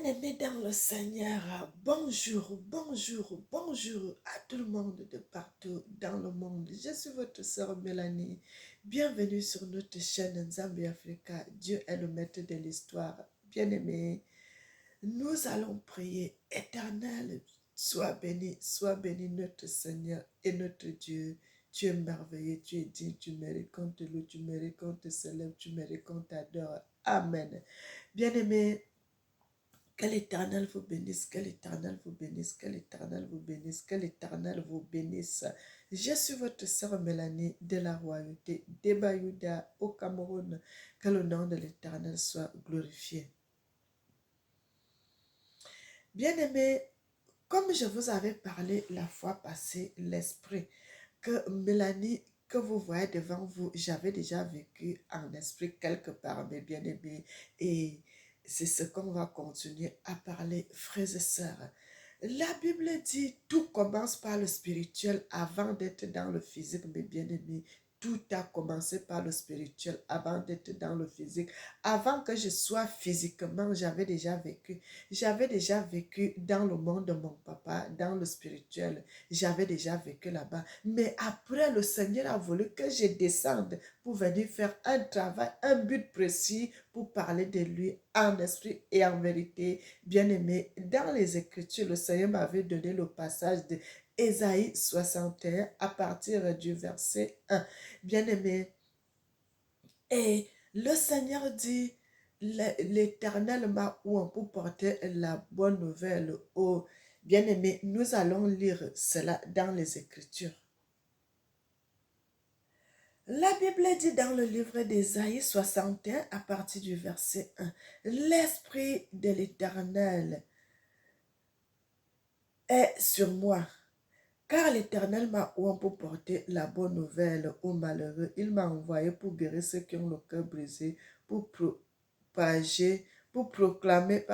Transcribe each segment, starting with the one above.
Bien-aimés dans le Seigneur, bonjour, bonjour, bonjour à tout le monde de partout dans le monde. Je suis votre sœur Mélanie. Bienvenue sur notre chaîne Nzambi Africa. Dieu est le maître de l'histoire. Bien-aimés, nous allons prier. Éternel, sois béni notre Seigneur et notre Dieu. Tu es merveilleux, tu es digne, tu mérites qu'on te loue, tu mérites qu'on te célèbre, tu mérites qu'on t'adore. Amen. Bien-aimés, que l'Éternel vous bénisse, que l'Éternel vous bénisse, que l'Éternel vous bénisse, que l'Éternel vous bénisse. Je suis votre sœur Mélanie de la royauté d'Ebayuda au Cameroun. Que le nom de l'Éternel soit glorifié. Bien-aimés, comme je vous avais parlé la fois passée, l'esprit que Mélanie, que vous voyez devant vous, j'avais déjà vécu en esprit quelque part, mes bien-aimés, et c'est ce qu'on va continuer à parler, frères et sœurs. La Bible dit, tout commence par le spirituel avant d'être dans le physique, mes bien-aimés. Tout a commencé par le spirituel avant d'être dans le physique. Avant que je sois physiquement, j'avais déjà vécu. J'avais déjà vécu dans le monde de mon papa, dans le spirituel. J'avais déjà vécu là-bas. Mais après, le Seigneur a voulu que je descende pour venir faire un travail, un but précis pour parler de lui en esprit et en vérité. Bien-aimé, dans les Écritures, le Seigneur m'avait donné le passage de Ésaïe 61 à partir du verset 1. Bien-aimé, et le Seigneur dit, l'Éternel m'a oint pour porter la bonne nouvelle aux bien-aimés. Nous allons lire cela dans les Écritures. La Bible dit dans le livre d'Ésaïe 61 à partir du verset 1, l'Esprit de l'Éternel est sur moi, car l'Éternel m'a oint pour porter la bonne nouvelle aux malheureux. Il m'a envoyé pour guérir ceux qui ont le cœur brisé, pour propager, pour proclamer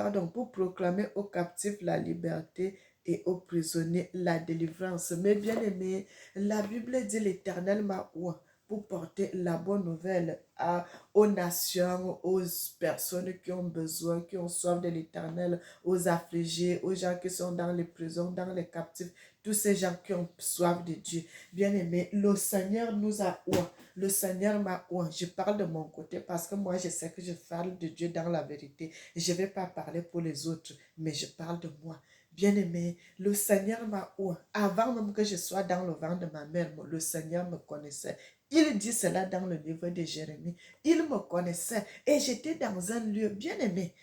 aux captifs la liberté et aux prisonniers la délivrance. Mais bien aimé, la Bible dit l'Éternel m'a oint pour porter la bonne nouvelle aux nations, aux personnes qui ont besoin, qui ont soif de l'Éternel, aux affligés, aux gens qui sont dans les prisons, dans les captifs, tous ces gens qui ont soif de Dieu. Bien-aimé, le Seigneur nous a oint. Le Seigneur m'a oint. Je parle de mon côté parce que moi, je sais que je parle de Dieu dans la vérité. Je ne vais pas parler pour les autres, mais je parle de moi. Bien-aimé, le Seigneur m'a oint. Avant même que je sois dans le ventre de ma mère, le Seigneur me connaissait. Il dit cela dans le livre de Jérémie. Il me connaissait et j'étais dans un lieu bien-aimé.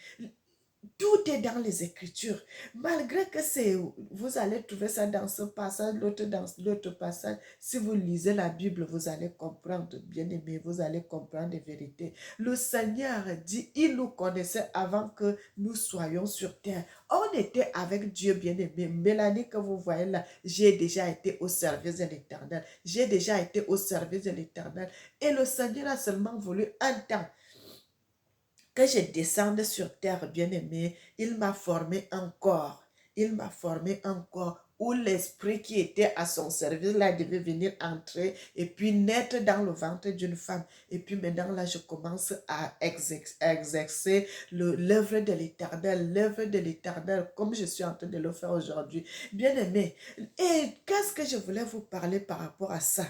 Tout est dans les Écritures. Malgré que vous allez trouver ça dans ce passage, l'autre dans l'autre passage. Si vous lisez la Bible, vous allez comprendre, bien aimé, vous allez comprendre les vérités. Le Seigneur dit, il nous connaissait avant que nous soyons sur terre. On était avec Dieu, bien aimé. Mélanie, que vous voyez là, j'ai déjà été au service de l'Éternel. J'ai déjà été au service de l'Éternel. Et le Seigneur a seulement voulu un temps que je descende sur terre, bien-aimé. Il m'a formé encore. Il m'a formé encore où l'esprit qui était à son service, là, devait venir entrer et puis naître dans le ventre d'une femme. Et puis maintenant, là, je commence à exercer l'œuvre de l'Éternel, comme je suis en train de le faire aujourd'hui. Bien-aimé, et qu'est-ce que je voulais vous parler par rapport à ça?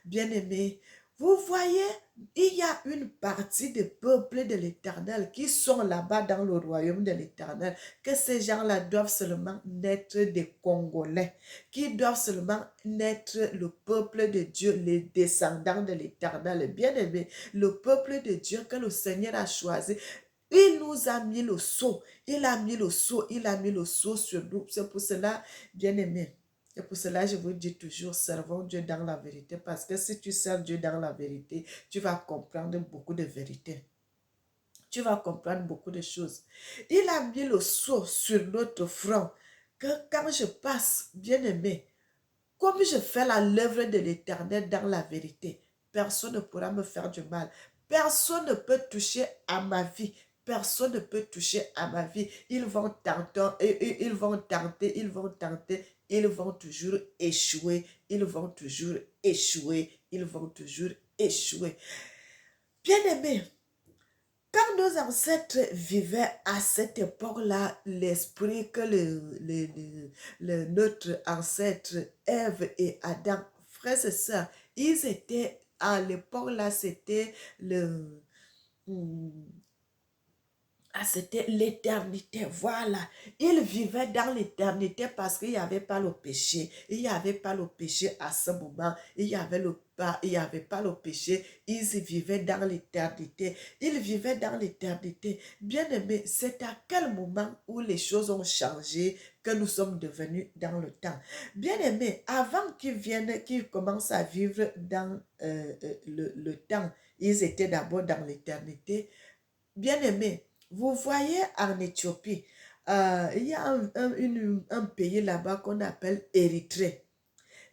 Bien-aimé, vous voyez, il y a une partie des peuples de l'Éternel qui sont là-bas dans le royaume de l'Éternel, que ces gens-là doivent seulement naître des Congolais, qui doivent seulement naître le peuple de Dieu, les descendants de l'Éternel. Bien aimé, le peuple de Dieu que le Seigneur a choisi. Il nous a mis le sceau, il a mis le sceau, il a mis le sceau sur nous. C'est pour cela, bien aimé. Et pour cela, je vous dis toujours, servons Dieu dans la vérité. Parce que si tu sers Dieu dans la vérité, tu vas comprendre beaucoup de vérités. Tu vas comprendre beaucoup de choses. Il a mis le sceau sur notre front. Que quand je passe, bien aimé, comme je fais l'œuvre de l'Éternel dans la vérité, personne ne pourra me faire du mal. Personne ne peut toucher à ma vie. Personne ne peut toucher à ma vie. Ils vont tenter, ils vont tenter, ils vont tenter. Ils vont toujours échouer. Ils vont toujours échouer. Ils vont toujours échouer. Bien-aimé, Quand nos ancêtres vivaient à cette époque-là, l'esprit que notre ancêtre Ève et Adam, frères et sœurs, ils étaient, à l'époque-là, c'était le, hmm, c'était l'éternité, voilà. Ils vivaient dans l'éternité parce qu'il n'y avait pas le péché. Il n'y avait pas le péché à ce moment. Il y avait pas le péché. Ils vivaient dans l'éternité. Ils vivaient dans l'éternité. Bien aimé, c'est à quel moment où les choses ont changé que nous sommes devenus dans le temps. Bien aimé, avant qu'ils commencent à vivre dans le temps, ils étaient d'abord dans l'éternité. Bien-aimé, vous voyez en Éthiopie, il y a un pays là-bas qu'on appelle Érythrée.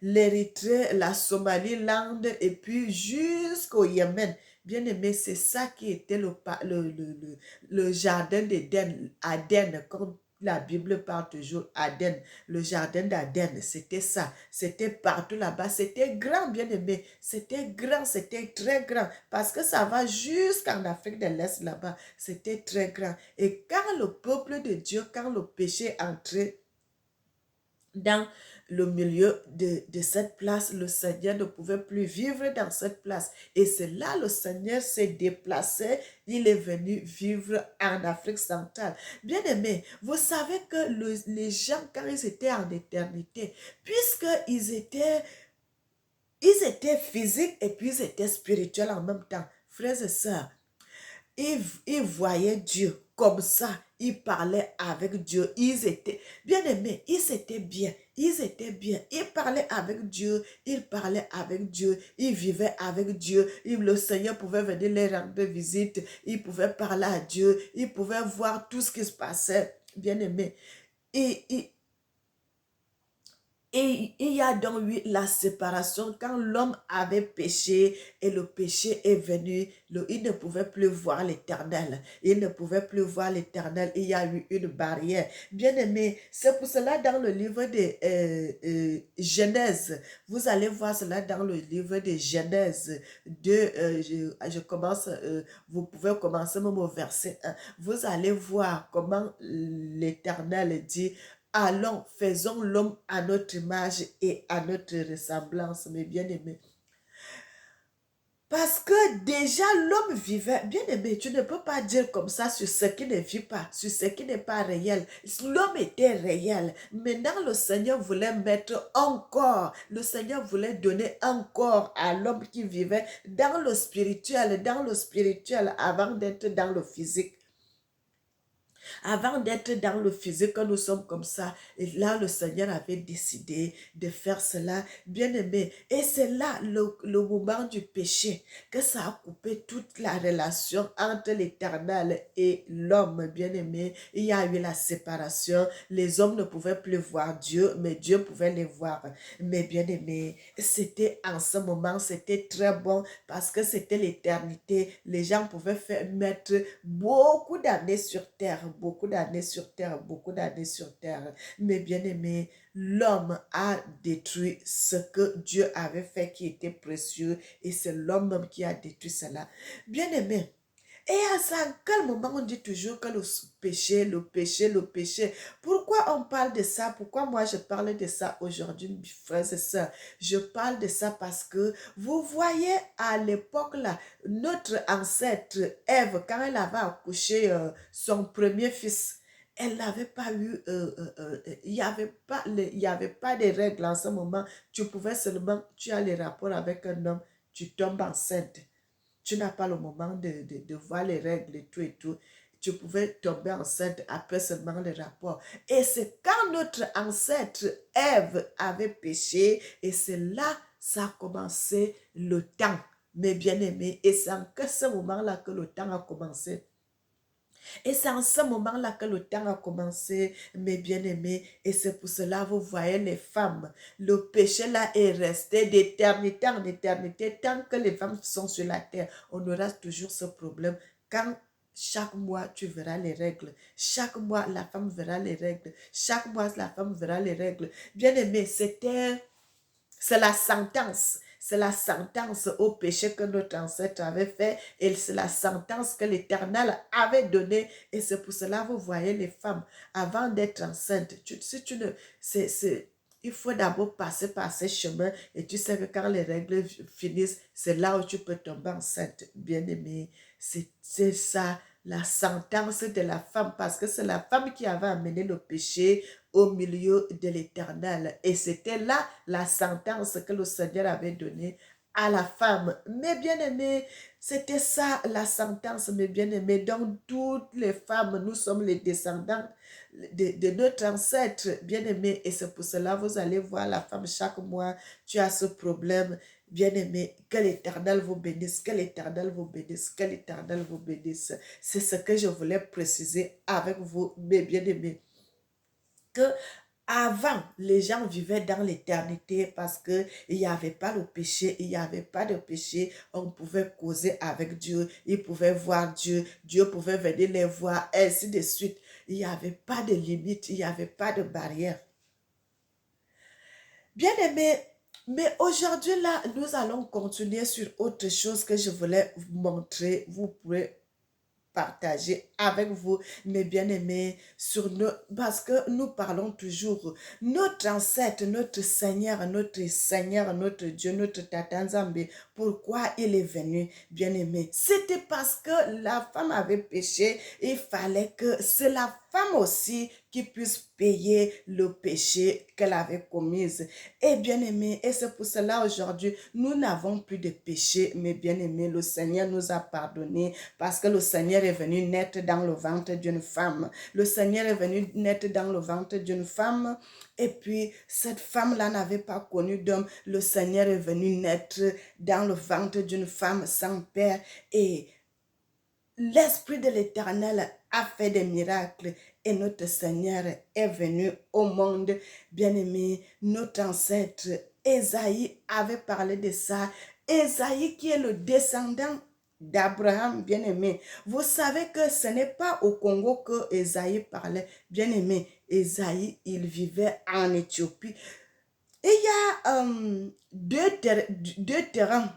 L'Érythrée, la Somalie, l'Inde et puis jusqu'au Yémen. Bien-aimé, c'est ça qui était le jardin d'Éden, Aden, comme la Bible parle toujours, Aden, le jardin d'Aden, c'était ça. C'était partout là-bas, c'était grand, bien-aimé. C'était grand, c'était très grand, parce que ça va jusqu'en Afrique de l'Est là-bas. C'était très grand. Et quand le peuple de Dieu, quand le péché entrait dans le milieu de cette place, le Seigneur ne pouvait plus vivre dans cette place. Et c'est là le Seigneur s'est déplacé, il est venu vivre en Afrique centrale. Bien aimé, vous savez que les gens, quand ils étaient en éternité, ils étaient physiques et puis ils étaient spirituels en même temps. Frères et sœurs, ils voyaient Dieu comme ça. Ils parlaient avec Dieu. Ils étaient bien aimés. Ils étaient bien. Ils étaient bien. Ils parlaient avec Dieu. Ils parlaient avec Dieu. Ils vivaient avec Dieu. Le Seigneur pouvait venir les rendre visite. Ils pouvaient parler à Dieu. Ils pouvaient voir tout ce qui se passait. Bien aimé. Et et il y a donc eu la séparation quand l'homme avait péché et le péché est venu, il ne pouvait plus voir l'Éternel. Il ne pouvait plus voir l'Éternel. Il y a eu une barrière. Bien aimé, c'est pour cela dans le livre de Genèse, vous allez voir cela dans le livre de Genèse je commence, vous pouvez commencer même au verset 1. Vous allez voir comment l'Éternel dit: allons, faisons l'homme à notre image et à notre ressemblance, mes bien-aimés. Parce que déjà l'homme vivait, bien aimé, tu ne peux pas dire comme ça sur ce qui ne vit pas, sur ce qui n'est pas réel. L'homme était réel. Maintenant, le Seigneur voulait mettre encore, le Seigneur voulait donner encore à l'homme qui vivait dans le spirituel avant d'être dans le physique. Avant d'être dans le physique, nous sommes comme ça. Et là, le Seigneur avait décidé de faire cela, bien aimé. Et c'est là le moment du péché que ça a coupé toute la relation entre l'Éternel et l'homme, bien aimé. Il y a eu la séparation. Les hommes ne pouvaient plus voir Dieu, mais Dieu pouvait les voir. Mais bien aimé, c'était en ce moment, c'était très bon parce que c'était l'éternité. Les gens pouvaient mettre beaucoup d'années sur terre, beaucoup d'années sur terre, beaucoup d'années sur terre. Mais bien aimé, l'homme a détruit ce que Dieu avait fait qui était précieux et c'est l'homme même qui a détruit cela. Bien aimé, et à ça, à quel moment on dit toujours que le péché, le péché, le péché? Pourquoi on parle de ça? Pourquoi moi je parle de ça aujourd'hui, mes frères et sœurs? Je parle de ça parce que vous voyez à l'époque là, notre ancêtre Ève, quand elle avait accouché son premier fils, elle n'avait pas eu, il n'y avait pas, il y avait pas de règles en ce moment. Tu pouvais seulement, tu as les rapports avec un homme, tu tombes enceinte. Tu n'as pas le moment de voir les règles et tout et tout. Tu pouvais tomber enceinte après seulement le rapport. Et c'est quand notre ancêtre Ève avait péché, et c'est là ça a commencé le temps, mes bien-aimés. Et c'est en ce moment-là que le temps a commencé. Et c'est en ce moment-là que le temps a commencé, mes bien-aimés. Et c'est pour cela, vous voyez les femmes. Le péché là est resté d'éternité en éternité. Tant que les femmes sont sur la terre, on aura toujours ce problème. Quand chaque mois, tu verras les règles. Chaque mois, la femme verra les règles. Chaque mois, la femme verra les règles. Bien-aimé, c'est la sentence. c'est la sentence au péché que notre ancêtre avait fait et c'est la sentence que l'Éternel avait donnée. Et c'est pour cela, vous voyez les femmes, avant d'être enceintes, si tu ne... il faut d'abord passer par ces chemins et tu sais que quand les règles finissent, c'est là où tu peux tomber enceinte, bien-aimé. C'est ça la sentence de la femme parce que c'est la femme qui avait amené le péché au milieu de l'Éternel. Et c'était là la sentence que le Seigneur avait donnée à la femme. Mes bien-aimés, c'était ça la sentence, mes bien-aimés. Donc, toutes les femmes, nous sommes les descendants de notre ancêtre bien-aimé. Et c'est pour cela, vous allez voir la femme chaque mois, tu as ce problème. Bien-aimé, que l'Éternel vous bénisse, que l'Éternel vous bénisse, que l'Éternel vous bénisse. C'est ce que je voulais préciser avec vous, mes bien-aimés. Que avant, les gens vivaient dans l'éternité parce qu'il n'y avait pas le péché, il n'y avait pas de péché. On pouvait causer avec Dieu, ils pouvaient voir Dieu, Dieu pouvait venir les voir, ainsi de suite. Il n'y avait pas de limite, il n'y avait pas de barrière. Bien aimé, mais aujourd'hui là, nous allons continuer sur autre chose que je voulais vous montrer. Vous pourrez partager avec vous, mes bien-aimés, sur nos, parce que nous parlons toujours, notre ancêtre, notre Seigneur, notre Dieu, notre Tata Nzambe, pourquoi il est venu, bien-aimé? C'était parce que la femme avait péché, il fallait que c'est la femme aussi qui puisse payer le péché qu'elle avait commis. Et bien-aimé, et c'est pour cela aujourd'hui, nous n'avons plus de péché, mes bien-aimés, le Seigneur nous a pardonné parce que le Seigneur est venu naître dans le ventre d'une femme. Le Seigneur est venu naître dans le ventre d'une femme et puis cette femme-là n'avait pas connu d'homme. Le Seigneur est venu naître dans le ventre d'une femme sans père et l'Esprit de l'Éternel a fait des miracles et notre Seigneur est venu au monde. Bien-aimé, notre ancêtre Ésaïe avait parlé de ça. Ésaïe qui est le descendant d'Abraham, bien-aimé. Vous savez que ce n'est pas au Congo que Ésaïe parlait. Bien-aimé, Ésaïe, il vivait en Éthiopie. Et il y a deux terrains.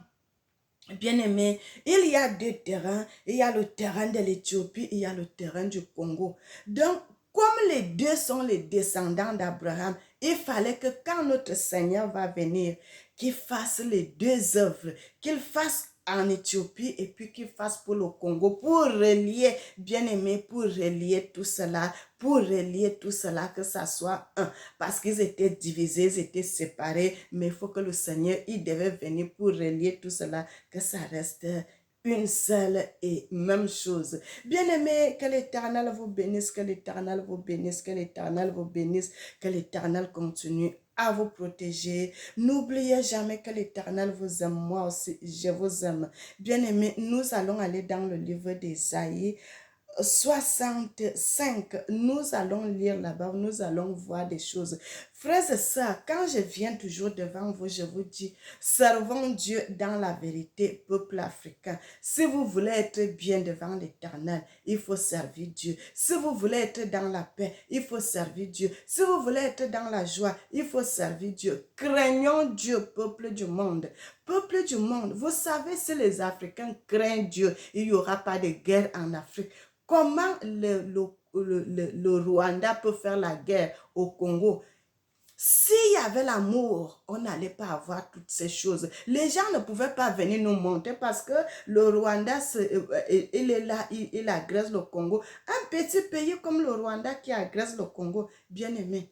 Bien-aimé, il y a deux terrains. Il y a le terrain de l'Éthiopie, il y a le terrain du Congo. Donc, comme les deux sont les descendants d'Abraham, il fallait que quand notre Seigneur va venir, qu'il fasse les deux œuvres, qu'il fasse en Éthiopie et puis qu'il fasse pour le Congo, pour relier, bien-aimé, pour relier tout cela, que ça soit un. Parce qu'ils étaient divisés, ils étaient séparés, mais il faut que le Seigneur, il devait venir pour relier tout cela, que ça reste une seule et même chose. Bien-aimé, que l'Éternel vous bénisse, que l'Éternel vous bénisse, que l'Éternel vous bénisse, que l'Éternel continue à vous protéger. N'oubliez jamais que l'Éternel vous aime, moi aussi, je vous aime. Bien-aimé, nous allons aller dans le livre d'Ésaïe 65, nous allons lire là-bas, nous allons voir des choses. Frères et sœurs, quand je viens toujours devant vous, je vous dis, servons Dieu dans la vérité, peuple africain. Si vous voulez être bien devant l'Éternel, il faut servir Dieu. Si vous voulez être dans la paix, il faut servir Dieu. Si vous voulez être dans la joie, il faut servir Dieu. Craignons Dieu, peuple du monde. Peuple du monde, vous savez, si les Africains craignent Dieu, il n'y aura pas de guerre en Afrique. Comment le Rwanda peut faire la guerre au Congo? S'il y avait l'amour, on n'allait pas avoir toutes ces choses. Les gens ne pouvaient pas venir nous monter parce que le Rwanda, il est là, il agresse le Congo. Un petit pays comme le Rwanda qui agresse le Congo, bien aimé.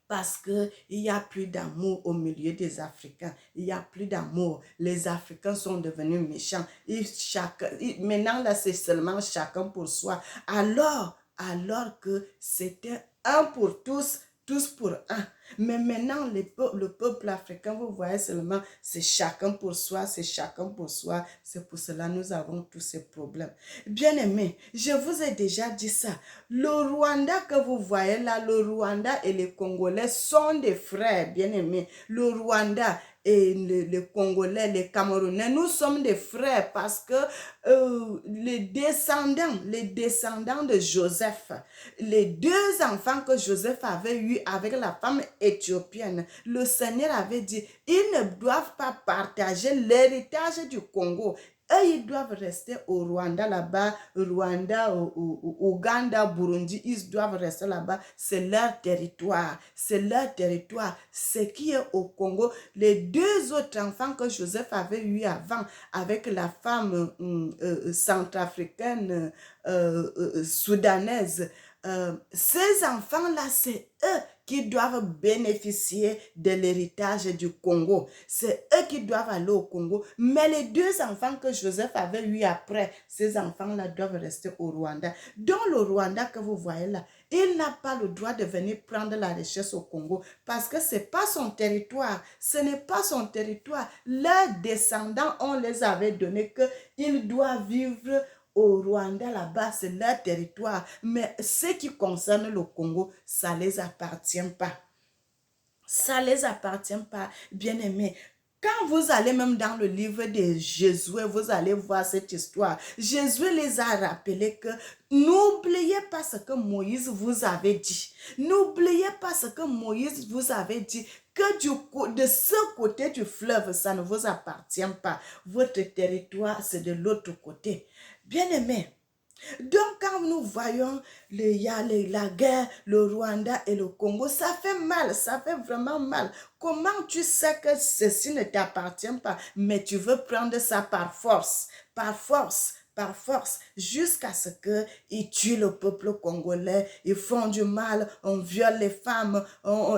Parce qu'il n'y a plus d'amour au milieu des Africains. Il n'y a plus d'amour. Les Africains sont devenus méchants. Maintenant, là, c'est seulement chacun pour soi. Alors que c'était un pour tous, tous pour un. Mais maintenant, le peuple africain, vous voyez seulement, c'est chacun pour soi, c'est chacun pour soi. C'est pour cela que nous avons tous ces problèmes. Bien-aimés, je vous ai déjà dit ça. Le Rwanda que vous voyez là, le Rwanda et les Congolais sont des frères, bien-aimés. Le Rwanda et les Congolais, les Camerounais, nous sommes des frères parce que les descendants de Joseph, les deux enfants que Joseph avait eus avec la femme éthiopienne, le Seigneur avait dit, ils ne doivent pas partager l'héritage du Congo. Eux, ils doivent rester au Rwanda là-bas, Rwanda, Ouganda, Burundi, ils doivent rester là-bas. C'est leur territoire, c'est leur territoire. Ce qui est au Congo, les deux autres enfants que Joseph avait eu avant, avec la femme centrafricaine, soudanaise, ces enfants-là, c'est eux qui doivent bénéficier de l'héritage du Congo. C'est eux qui doivent aller au Congo. Mais les deux enfants que Joseph avait eu après, ces enfants-là doivent rester au Rwanda. Dans le Rwanda que vous voyez là, il n'a pas le droit de venir prendre la richesse au Congo parce que ce n'est pas son territoire. Ce n'est pas son territoire. Leurs descendants, on les avait donné qu'il doit vivre au Rwanda, là-bas, c'est leur territoire. Mais ce qui concerne le Congo, ça ne les appartient pas. Ça ne les appartient pas, bien aimés. Quand vous allez même dans le livre de Josué, vous allez voir cette histoire. Josué les a rappelés que n'oubliez pas ce que Moïse vous avait dit. N'oubliez pas ce que Moïse vous avait dit. Que de ce côté du fleuve, ça ne vous appartient pas. Votre territoire, c'est de l'autre côté. Bien-aimés, donc quand nous voyons la guerre, le Rwanda et le Congo, ça fait mal, ça fait vraiment mal. Comment tu sais que ceci ne t'appartient pas, mais tu veux prendre ça par force, jusqu'à ce qu'ils tuent le peuple congolais, ils font du mal, on viole les femmes,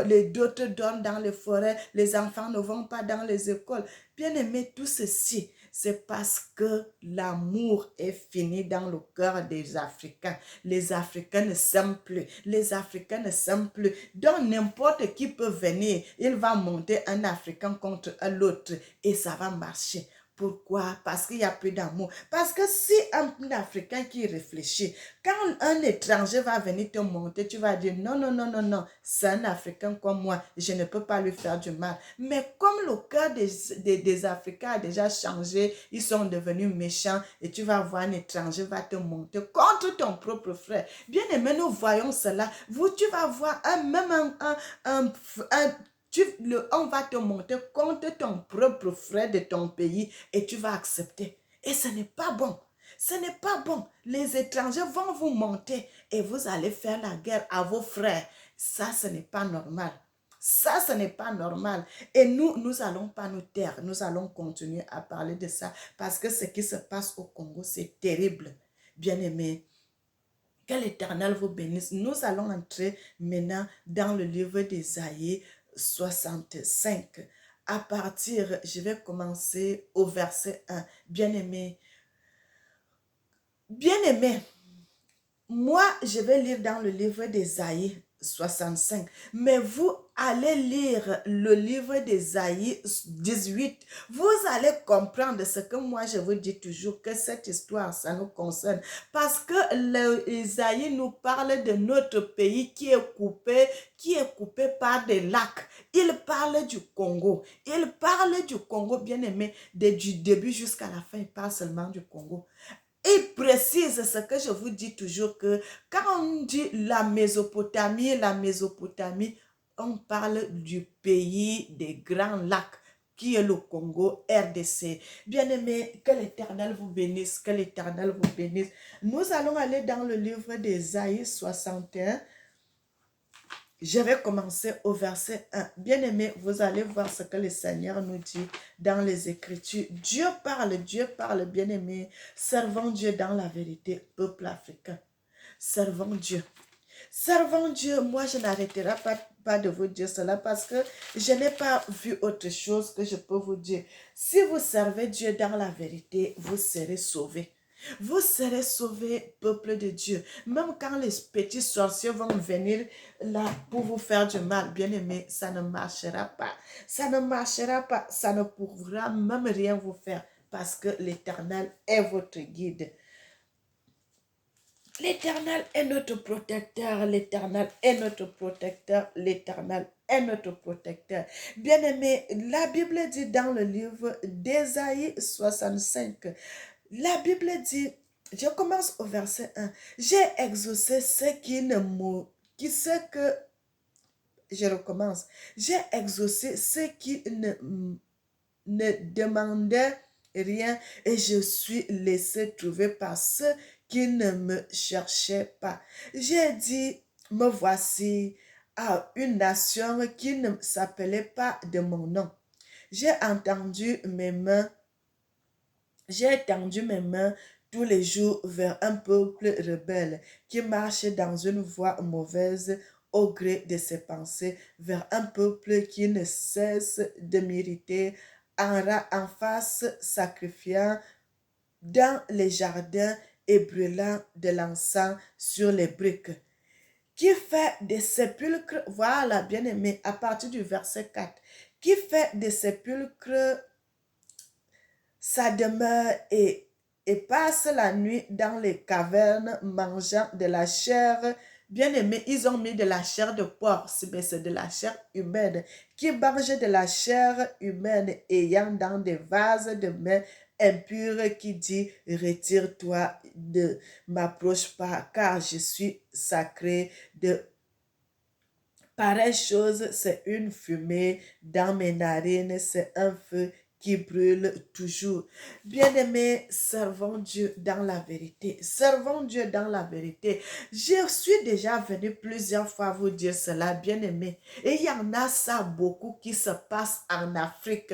les d'autres dorment dans les forêts, les enfants ne vont pas dans les écoles. Bien aimé, tout ceci, c'est parce que l'amour est fini dans le cœur des Africains. Les Africains ne s'aiment plus. Les Africains ne s'aiment plus. Donc n'importe qui peut venir, il va monter un Africain contre l'autre et ça va marcher. Pourquoi? Parce qu'il n'y a plus d'amour. Parce que si un Africain qui réfléchit, quand un étranger va venir te monter, tu vas dire non, non, non, non, non, c'est un Africain comme moi, je ne peux pas lui faire du mal. Mais comme le cœur des Africains a déjà changé, ils sont devenus méchants et tu vas voir un étranger va te monter contre ton propre frère. Bien aimé, nous voyons cela. Tu vas voir on va te monter contre ton propre frère de ton pays et tu vas accepter. Et ce n'est pas bon. Ce n'est pas bon. Les étrangers vont vous monter et vous allez faire la guerre à vos frères. Ça, ce n'est pas normal. Ça, ce n'est pas normal. Et nous allons pas nous taire. Nous allons continuer à parler de ça parce que ce qui se passe au Congo, c'est terrible. Bien-aimés, que l'Éternel vous bénisse. Nous allons entrer maintenant dans le livre d'Ésaïe 65. À partir, je vais commencer au verset 1. Bien-aimé, moi, je vais lire dans le livre d'Ésaïe 65. Mais vous allez lire le livre d'Ésaïe 18. Vous allez comprendre ce que moi je vous dis toujours, que cette histoire, ça nous concerne. Parce que Ésaïe nous parle de notre pays qui est coupé par des lacs. Il parle du Congo. Il parle du Congo, bien aimé, du début jusqu'à la fin. Il parle seulement du Congo. Il précise ce que je vous dis toujours que quand on dit la Mésopotamie, on parle du pays des grands lacs qui est le Congo, RDC. Bien-aimés, que l'Éternel vous bénisse, que l'Éternel vous bénisse. Nous allons aller dans le livre d'Ésaïe 61. Je vais commencer au verset 1. Bien-aimés, vous allez voir ce que le Seigneur nous dit dans les Écritures. Dieu parle, bien-aimés. Servons Dieu dans la vérité, peuple africain. Servons Dieu. Servons Dieu, moi je n'arrêterai pas de vous dire cela parce que je n'ai pas vu autre chose que je peux vous dire. Si vous servez Dieu dans la vérité, vous serez sauvés. Vous serez sauvés, peuple de Dieu. Même quand les petits sorciers vont venir là pour vous faire du mal, bien aimé, ça ne marchera pas. Ça ne marchera pas. Ça ne pourra même rien vous faire parce que l'Éternel est votre guide. L'Éternel est notre protecteur, l'Éternel est notre protecteur, l'Éternel est notre protecteur. Bien-aimé, la Bible dit dans le livre d'Ésaïe 65, la Bible dit, je commence au verset 1, j'ai exaucé ceux qui ne Je recommence. J'ai exaucé ceux qui ne demandaient rien et je suis laissé trouver par ceux qui ne me cherchaient pas. J'ai dit, me voici à une nation qui ne s'appelait pas de mon nom. J'ai entendu mes mains J'ai étendu mes mains tous les jours vers un peuple rebelle qui marche dans une voie mauvaise au gré de ses pensées, vers un peuple qui ne cesse de m'irriter en face sacrifiant dans les jardins et brûlant de l'encens sur les briques. Qui fait des sépulcres, voilà bien aimé, à partir du verset 4, qui fait des sépulcres sa demeure et passe la nuit dans les cavernes mangeant de la chair. Bien aimé, ils ont mis de la chair de porc, mais c'est de la chair humaine. Qui mange de la chair humaine ayant dans des vases de main impure qui dit, retire-toi, ne m'approche pas, car je suis sacré. De pareille chose, c'est une fumée dans mes narines, c'est un feu qui brûle toujours. Bien-aimés, servons Dieu dans la vérité. Servons Dieu dans la vérité. Je suis déjà venu plusieurs fois vous dire cela, bien-aimés. Et il y en a ça beaucoup qui se passe en Afrique.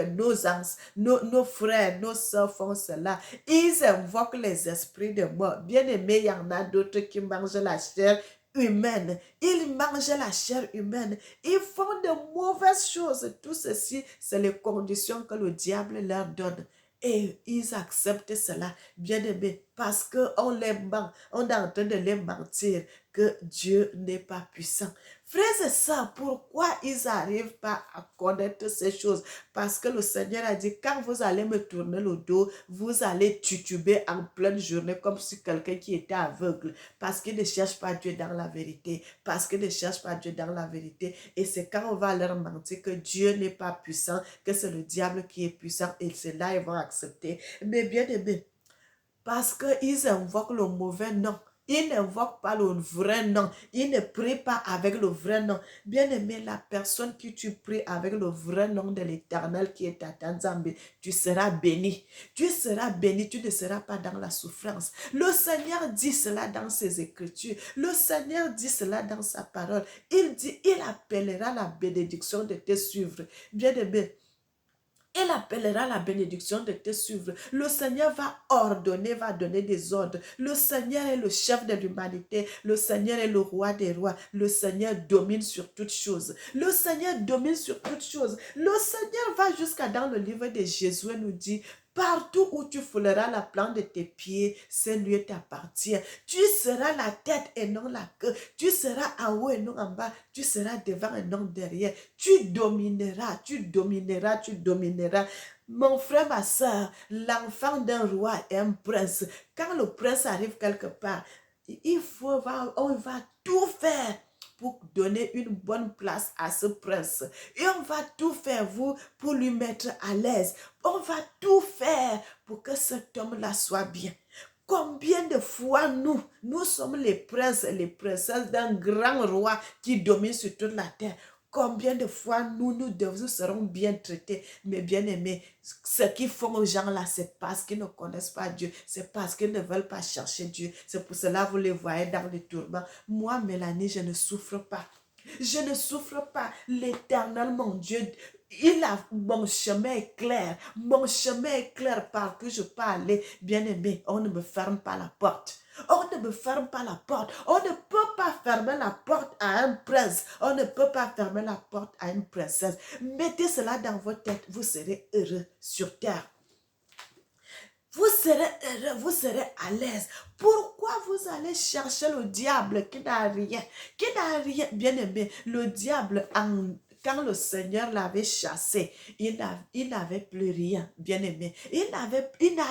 Nos frères, nos soeurs font cela. Ils invoquent les esprits de mort. Bien-aimés, il y en a d'autres qui mangent la chair humaine. Ils mangent la chair humaine. Ils font de mauvaises choses. Tout ceci, c'est les conditions que le diable leur donne. Et ils acceptent cela, bien aimé, parce qu'on les ment. On est en train de les mentir que Dieu n'est pas puissant. Frères et sœurs, pourquoi ils n'arrivent pas à connaître ces choses? Parce que le Seigneur a dit, quand vous allez me tourner le dos, vous allez tituber en pleine journée comme si quelqu'un qui était aveugle. Parce qu'ils ne cherchent pas Dieu dans la vérité. Parce qu'ils ne cherchent pas Dieu dans la vérité. Et c'est quand on va leur mentir que Dieu n'est pas puissant, que c'est le diable qui est puissant. Et c'est là ils vont accepter. Mais bien aimé, parce qu'ils invoquent le mauvais nom. Ils n'invoquent pas le vrai nom. Ils ne prient pas avec le vrai nom. Bien-aimé, la personne que tu pries avec le vrai nom de l'Éternel qui est à Tanzambie, tu seras béni. Tu seras béni, tu ne seras pas dans la souffrance. Le Seigneur dit cela dans ses Écritures. Le Seigneur dit cela dans sa parole. Il dit, il appellera la bénédiction de te suivre. Bien-aimé, il appellera la bénédiction de te suivre. Le Seigneur va ordonner, va donner des ordres. Le Seigneur est le chef de l'humanité. Le Seigneur est le roi des rois. Le Seigneur domine sur toutes choses. Le Seigneur domine sur toutes choses. Le Seigneur va jusqu'à dans le livre de Jésus nous dit, partout où tu fouleras la plante de tes pieds, ce lieu t'appartient. Tu seras la tête et non la queue. Tu seras en haut et non en bas. Tu seras devant et non derrière. Tu domineras, tu domineras, tu domineras. Mon frère, ma soeur, l'enfant d'un roi est un prince. Quand le prince arrive quelque part, on va tout faire pour donner une bonne place à ce prince. Et on va tout faire, pour lui mettre à l'aise. On va tout faire pour que cet homme-là soit bien. Combien de fois nous sommes les princes et les princesses d'un grand roi qui domine sur toute la terre. Combien de fois nous serons bien traités, mais bien aimés. Ce qu'ils font aux gens là, c'est parce qu'ils ne connaissent pas Dieu. C'est parce qu'ils ne veulent pas chercher Dieu. C'est pour cela que vous les voyez dans les tourments. Moi, Mélanie, je ne souffre pas. Je ne souffre pas. L'Éternel, mon Dieu, mon chemin est clair. Mon chemin est clair partout je peux aller. Bien aimé, on ne me ferme pas la porte. On ne me ferme pas la porte. On ne peut pas fermer la porte à un prince. On ne peut pas fermer la porte à une princesse. Mettez cela dans votre tête. Vous serez heureux sur terre. Vous serez heureux, vous serez à l'aise. Pourquoi vous allez chercher le diable qui n'a rien? Qui n'a rien, bien aimé. Le diable, quand le Seigneur l'avait chassé, il n'avait plus rien, bien aimé. Il n'a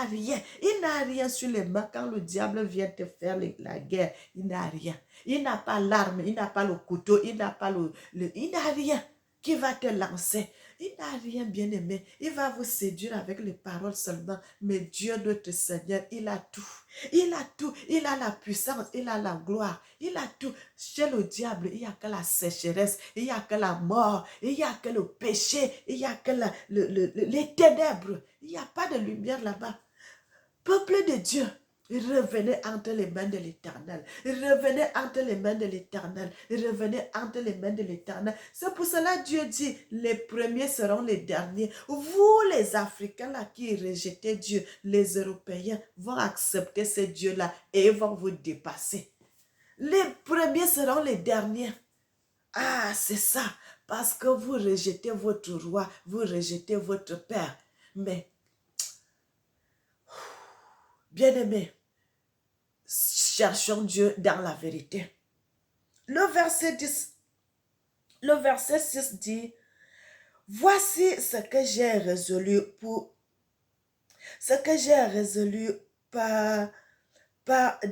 rien. Il n'a rien sur les mains. Quand le diable vient te faire la guerre, il n'a rien. Il n'a pas l'arme, il n'a pas le couteau, il n'a pas il n'a rien. qui va te lancer. Il n'a rien bien aimé. Il va vous séduire avec les paroles seulement. Mais Dieu, notre Seigneur, il a tout. Il a tout. Il a la puissance. Il a la gloire. Il a tout. Chez le diable, il n'y a que la sécheresse. Il n'y a que la mort. Il n'y a que le péché. Il n'y a que les ténèbres. Il n'y a pas de lumière là-bas. Peuple de Dieu, revenez entre les mains de l'Éternel. Revenez entre les mains de l'Éternel. Revenez entre les mains de l'Éternel. C'est pour cela que Dieu dit, les premiers seront les derniers. Vous, les Africains là qui rejetez Dieu, les Européens vont accepter ce Dieu-là et ils vont vous dépasser. Les premiers seront les derniers. Ah, c'est ça. Parce que vous rejetez votre roi, vous rejetez votre père. Mais, bien-aimés, cherchons Dieu dans la vérité. Le verset 6 dit, voici ce que j'ai résolu par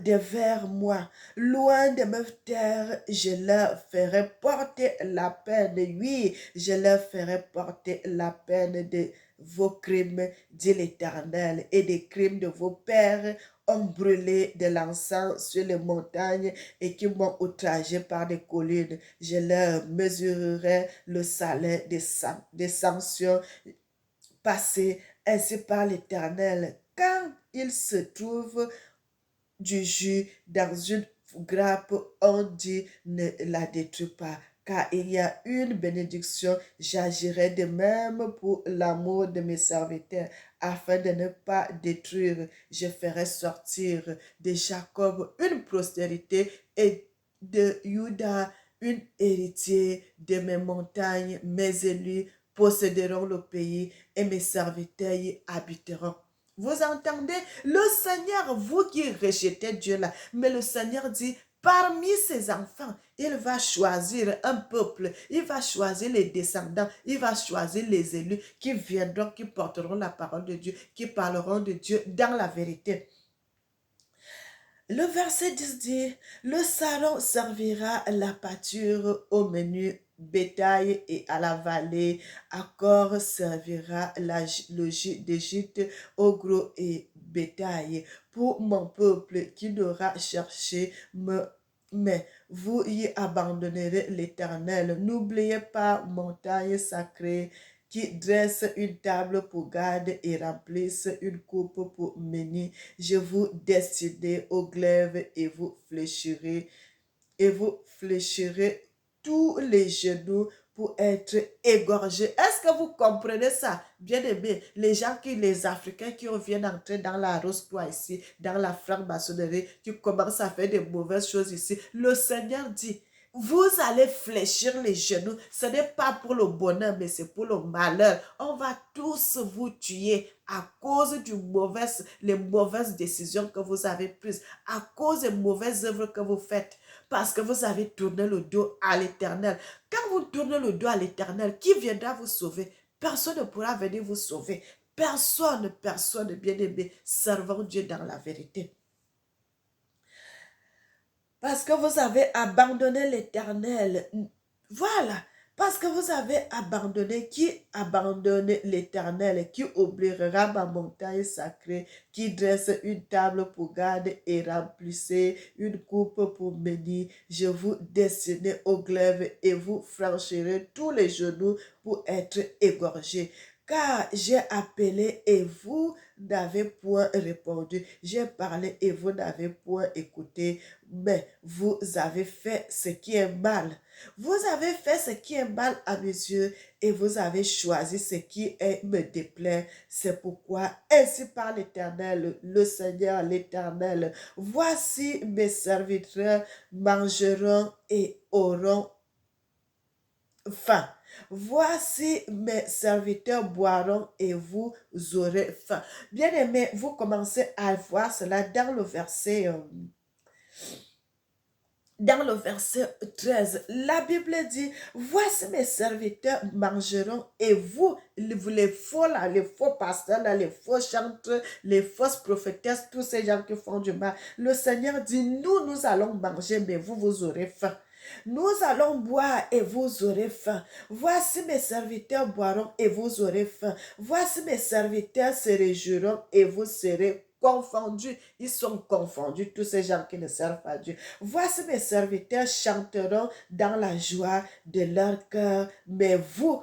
devers moi. Loin de me taire, je leur ferai porter la peine. Oui, je leur ferai porter la peine de vos crimes, dit l'Éternel, et des crimes de vos pères ont brûlé de l'encens sur les montagnes et qui m'ont outragé par des collines. Je leur mesurerai le salaire des sanctions passées ainsi par l'Éternel. Quand il se trouve du jus dans une grappe, on dit ne la détruis pas. Car il y a une bénédiction, j'agirai de même pour l'amour de mes serviteurs, afin de ne pas détruire. Je ferai sortir de Jacob une postérité et de Juda une héritier de mes montagnes. Mes élus posséderont le pays et mes serviteurs y habiteront. Vous entendez? Le Seigneur, vous qui rejetez Dieu là, mais le Seigneur dit, parmi ses enfants, il va choisir un peuple, il va choisir les descendants, il va choisir les élus qui viendront, qui porteront la parole de Dieu, qui parleront de Dieu dans la vérité. Le verset 10 dit, le saron servira la pâture au menu bétail et à la vallée. Accord servira le jus d'Égypte au gros et bétail. Pour mon peuple qui n'aura cherché mais vous y abandonnerez l'Éternel. N'oubliez pas, montagne sacrée, qui dresse une table pour Gad et remplisse une coupe pour Méni. Je vous destinerai au glaive et vous fléchirez tous les genoux pour être égorgés. Est-ce que vous comprenez ça? Bien aimé, les Africains qui viennent entrer dans la rose-toi ici, dans la franc-maçonnerie, qui commencent à faire des mauvaises choses ici, le Seigneur dit, vous allez fléchir les genoux. Ce n'est pas pour le bonheur, mais c'est pour le malheur. On va tous vous tuer à cause les mauvaises décisions que vous avez prises, à cause des mauvaises œuvres que vous faites, parce que vous avez tourné le dos à l'Éternel. Quand vous tournez le dos à l'Éternel, qui viendra vous sauver? Personne ne pourra venir vous sauver. Personne, bien-aimé, servons Dieu dans la vérité. Parce que vous avez abandonné l'Éternel. Voilà. Parce que vous avez abandonné, qui abandonne l'Éternel, qui oubliera ma montagne sacrée, qui dresse une table pour Gad et remplissez une coupe pour Méni. Je vous destinerai au glaive et vous franchirez tous les genoux pour être égorgés. Car j'ai appelé et vous n'avez point répondu. J'ai parlé et vous n'avez point écouté. Mais vous avez fait ce qui est mal. Vous avez fait ce qui est mal à mes yeux et vous avez choisi ce qui me déplaît. C'est pourquoi, ainsi par l'Éternel, le Seigneur l'Éternel, voici mes serviteurs mangeront et auront faim. Voici mes serviteurs boiront et vous aurez faim. Bien aimé, vous commencez à voir cela dans le verset dans le verset 13, la Bible dit, voici mes serviteurs mangeront et vous, les faux là, les faux pasteurs là, les faux chanteurs, les fausses prophétesses, tous ces gens qui font du mal. Le Seigneur dit, nous allons manger, mais vous aurez faim. Nous allons boire et vous aurez faim. Voici mes serviteurs boiront et vous aurez faim. Voici mes serviteurs se réjouiront et vous serez confondus. Ils sont confondus, tous ces gens qui ne servent pas Dieu. Voici mes serviteurs chanteront dans la joie de leur cœur, mais vous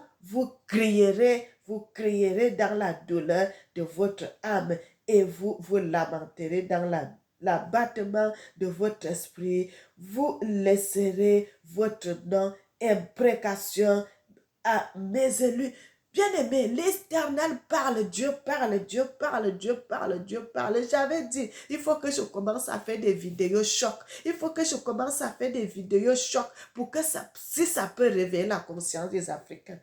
crierez dans la douleur de votre âme et vous lamenterez dans l'abattement de votre esprit. Vous laisserez votre nom, imprécation à mes élus. Bien-aimé, l'Éternel parle, Dieu parle, Dieu parle, Dieu parle, Dieu parle. J'avais dit, il faut que je commence à faire des vidéos chocs. Il faut que je commence à faire des vidéos chocs pour que si ça peut réveiller la conscience des Africains.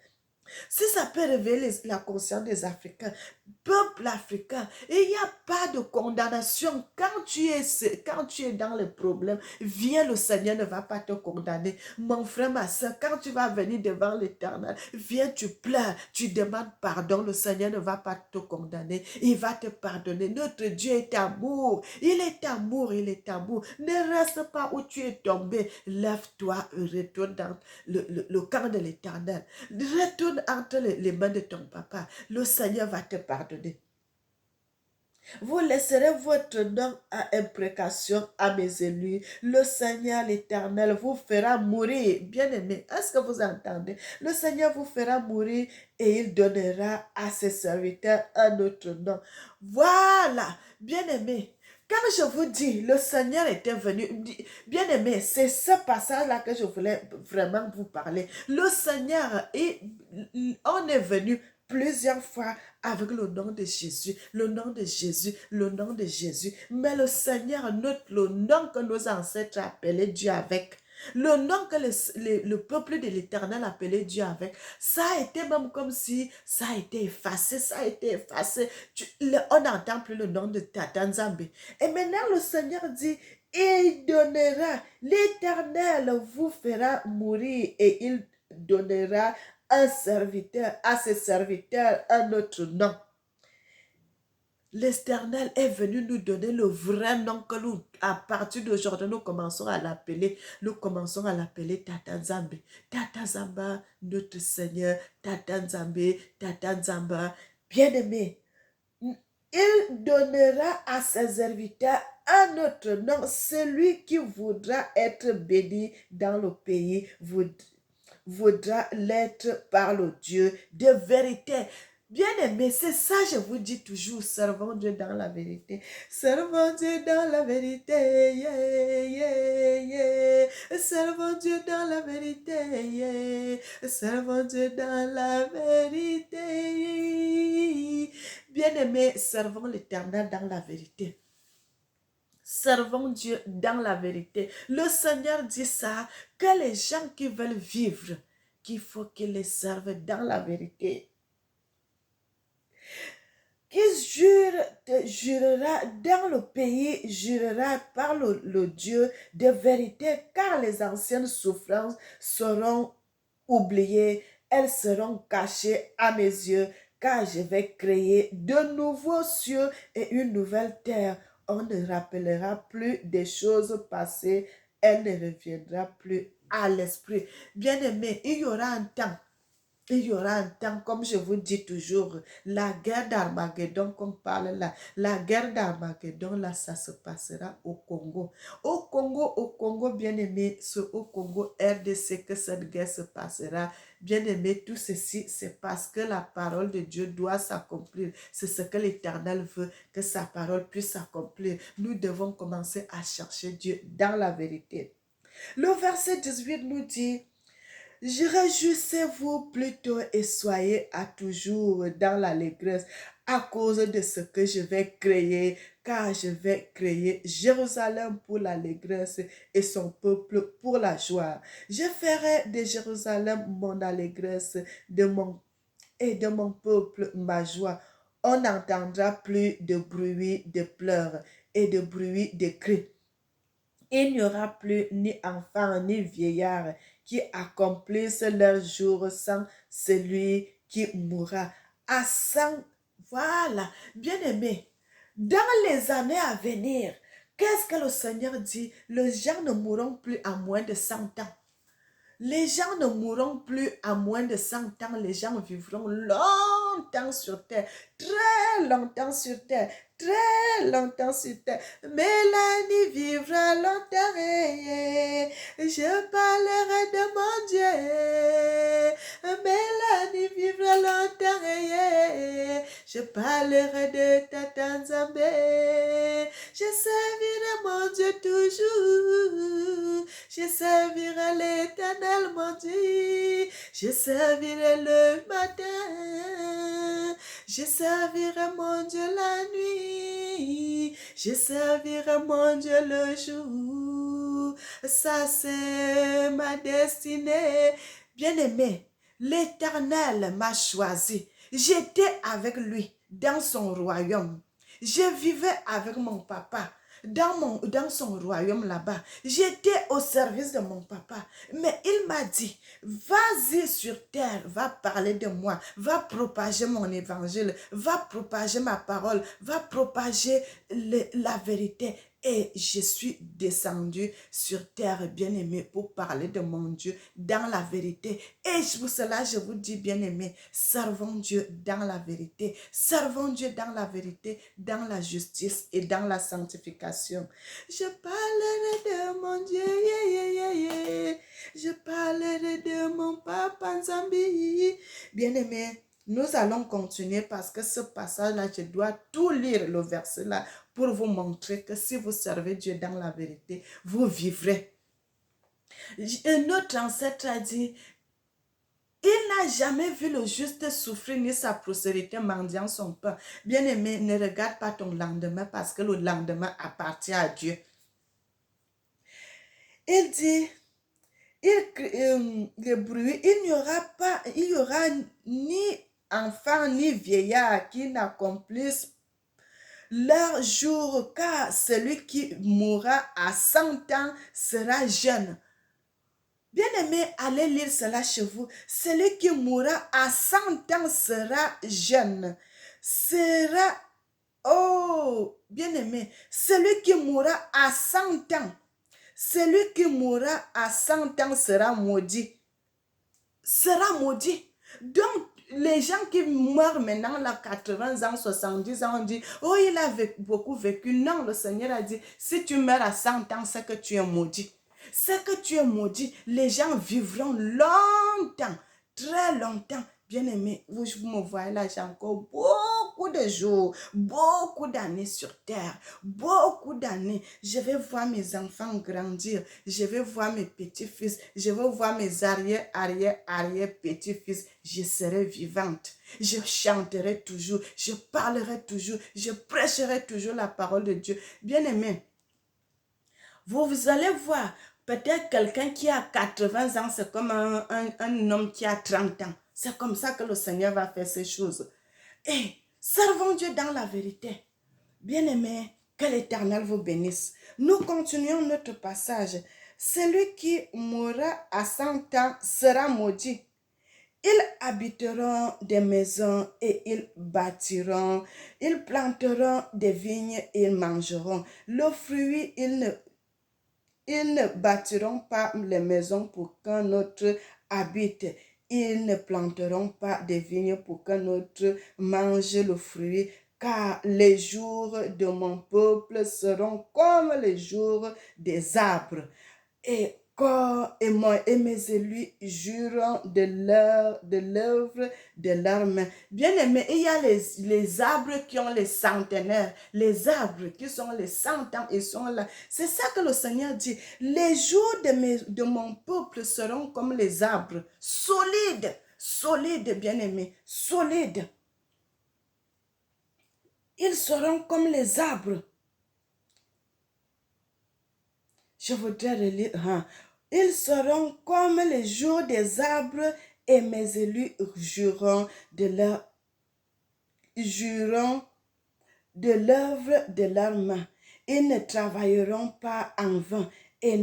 Si ça peut révéler la conscience des Africains, peuple africain, il n'y a pas de condamnation. Quand tu es dans le problème, viens, le Seigneur ne va pas te condamner. Mon frère, ma soeur, quand tu vas venir devant l'Éternel, viens, tu pleures, tu demandes pardon. Le Seigneur ne va pas te condamner. Il va te pardonner. Notre Dieu est amour. Il est amour, il est amour. Ne reste pas où tu es tombé. Lève-toi et retourne dans le camp de l'Éternel. Retourne entre les mains de ton papa. Le Seigneur va te pardonner. Vous laisserez votre nom à imprécation à mes élus. Le Seigneur l'Éternel vous fera mourir. Bien-aimé, est-ce que vous entendez? Le Seigneur vous fera mourir et il donnera à ses serviteurs un autre nom. Voilà, bien-aimé. Quand je vous dis, le Seigneur était venu, bien-aimé, c'est ce passage-là que je voulais vraiment vous parler. Le Seigneur, on est venu plusieurs fois avec le nom de Jésus, le nom de Jésus, le nom de Jésus. Mais le Seigneur note le nom que nos ancêtres appelaient Dieu avec. Le nom que le peuple de l'Éternel appelait Dieu avec, ça a été même comme si ça a été effacé, ça a été effacé. On n'entend plus le nom de Tata Nzambe. Et maintenant le Seigneur dit, il donnera, l'Éternel vous fera mourir et il donnera un serviteur, à ses serviteurs un autre nom. L'Éternel est venu nous donner le vrai nom que nous, à partir d'aujourd'hui, nous commençons à l'appeler. Nous commençons à l'appeler Tata Nzambe. Tata Nzamba, notre Seigneur. Tata Nzambe, Tata Nzamba. Bien-aimé, il donnera à ses serviteurs un autre nom. Celui qui voudra être béni dans le pays voudra l'être par le Dieu de vérité. Bien-aimé, c'est ça, je vous dis toujours, servons Dieu dans la vérité. Servons Dieu dans la vérité, yeah, yeah, yeah. Servons Dieu dans la vérité, yeah. Servons Dieu dans la vérité. Bien-aimé, servons l'Éternel dans la vérité. Servons Dieu dans la vérité. Le Seigneur dit ça, que les gens qui veulent vivre, qu'il faut qu'ils les servent dans la vérité. Qui jurera dans le pays, jurera par le Dieu de vérité, car les anciennes souffrances seront oubliées, elles seront cachées à mes yeux, car je vais créer de nouveaux cieux et une nouvelle terre. On ne rappellera plus des choses passées, elle ne reviendra plus à l'esprit. Bien-aimé, il y aura un temps. Il y aura un temps, comme je vous dis toujours, la guerre d'Armageddon qu'on parle là, la guerre d'Armageddon là, ça se passera au Congo. Au Congo, bien-aimé, c'est au Congo RDC que cette guerre se passera. Bien-aimé, tout ceci, c'est parce que la parole de Dieu doit s'accomplir. C'est ce que l'Éternel veut, que sa parole puisse s'accomplir. Nous devons commencer à chercher Dieu dans la vérité. Le verset 18 nous dit, réjouissez-vous plutôt et soyez à toujours dans l'allégresse à cause de ce que je vais créer, car je vais créer Jérusalem pour l'allégresse et son peuple pour la joie. Je ferai de Jérusalem mon allégresse et de mon peuple ma joie. On n'entendra plus de bruit de pleurs et de bruit de cris. Il n'y aura plus ni enfant ni vieillard qui accomplissent leur jour sans celui qui mourra. À 100, voilà, bien-aimé, dans les années à venir, qu'est-ce que le Seigneur dit? Les gens ne mourront plus à moins de 100 ans. Les gens ne mourront plus à moins de 100 ans. Les gens vivront longtemps sur terre, très longtemps sur terre, très longtemps sur terre. Mélanie vivra longtemps. Je parlerai de mon Dieu. Mélanie vivra longtemps. Je parlerai de Tata Nzambe. Je servirai mon Dieu toujours. Je servirai l'Éternel, mon Dieu. Je servirai le matin. Je servirai mon Dieu la nuit. Je servirai mon Dieu le jour. Ça, c'est ma destinée. Bien-aimé, l'Éternel m'a choisi. J'étais avec lui dans son royaume. Je vivais avec mon papa dans son royaume là-bas. J'étais au service de mon papa. Mais il m'a dit, vas-y sur terre, va parler de moi, va propager mon évangile, va propager ma parole, va propager la vérité. Et je suis descendu sur terre, bien-aimé, pour parler de mon Dieu dans la vérité. Et pour cela, je vous dis, bien-aimé, servons Dieu dans la vérité. Servons Dieu dans la vérité, dans la justice et dans la sanctification. Je parlerai de mon Dieu, yeah, yeah, yeah, yeah. Je parlerai de mon papa Nzambi. Bien-aimé, nous allons continuer parce que ce passage-là, je dois tout lire, le verset-là, pour vous montrer que si vous servez Dieu dans la vérité, vous vivrez. Un autre ancêtre a dit, il n'a jamais vu le juste souffrir ni sa prospérité mendiant son pain. Bien-aimé, ne regarde pas ton lendemain parce que le lendemain appartient à Dieu. Il dit, le bruit, il y aura ni enfant ni vieillard qui n'accomplissent leur jour, car celui qui mourra à 100 ans sera jeune. Bien-aimé, allez lire cela chez vous. Celui qui mourra à 100 ans sera jeune. Sera, oh, bien-aimé, celui qui mourra à 100 ans, celui qui mourra à 100 ans sera maudit. Sera maudit. Donc, les gens qui meurent maintenant, là, 80 ans, 70 ans, on dit, oh, il a beaucoup vécu. Non, le Seigneur a dit, si tu meurs à 100 ans, c'est que tu es maudit. C'est que tu es maudit. Les gens vivront longtemps, très longtemps. Bien-aimé, vous me voyez là, j'ai encore beaucoup de jours, beaucoup d'années sur terre, beaucoup d'années. Je vais voir mes enfants grandir, je vais voir mes petits-fils, je vais voir mes arrière-petits-fils. Je serai vivante, je chanterai toujours, je parlerai toujours, je prêcherai toujours la parole de Dieu. Bien-aimé, vous allez voir, peut-être quelqu'un qui a 80 ans, c'est comme un homme qui a 30 ans. C'est comme ça que le Seigneur va faire ces choses. Et servons Dieu dans la vérité. Bien-aimés, que l'Éternel vous bénisse. Nous continuons notre passage. Celui qui mourra à 100 ans sera maudit. Ils habiteront des maisons et ils bâtiront. Ils planteront des vignes et ils mangeront. Le fruit, ils ne bâtiront pas les maisons pour qu'un autre habite. Ils ne planteront pas des vignes pour qu'un autre mange le fruit, car les jours de mon peuple seront comme les jours des arbres. Et mes élus jurent de l'œuvre de leurs mains. Bien aimé, il y a les arbres qui ont les centenaires, les arbres qui sont les 100 ans, ils sont là. C'est ça que le Seigneur dit. Les jours de mon peuple seront comme les arbres, solides, solides, bien aimé, solides. Ils seront comme les arbres. Je voudrais relire. Ils seront comme les jours des arbres et mes élus jureront de l'œuvre de leurs mains. Ils ne travailleront pas en vain et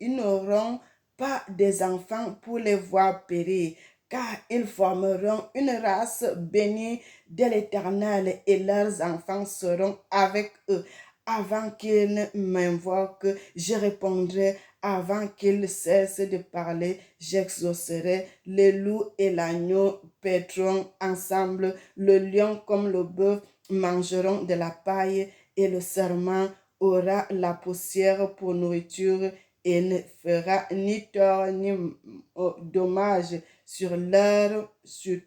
ils n'auront pas des enfants pour les voir périr, car ils formeront une race bénie de l'Éternel et leurs enfants seront avec eux. Avant qu'ils m'invoquent, je répondrai. Avant qu'ils cessent de parler, j'exaucerai. Le loup et l'agneau paîtront ensemble. Le lion comme le bœuf mangeront de la paille et le serment aura la poussière pour nourriture et ne fera ni tort ni dommage sur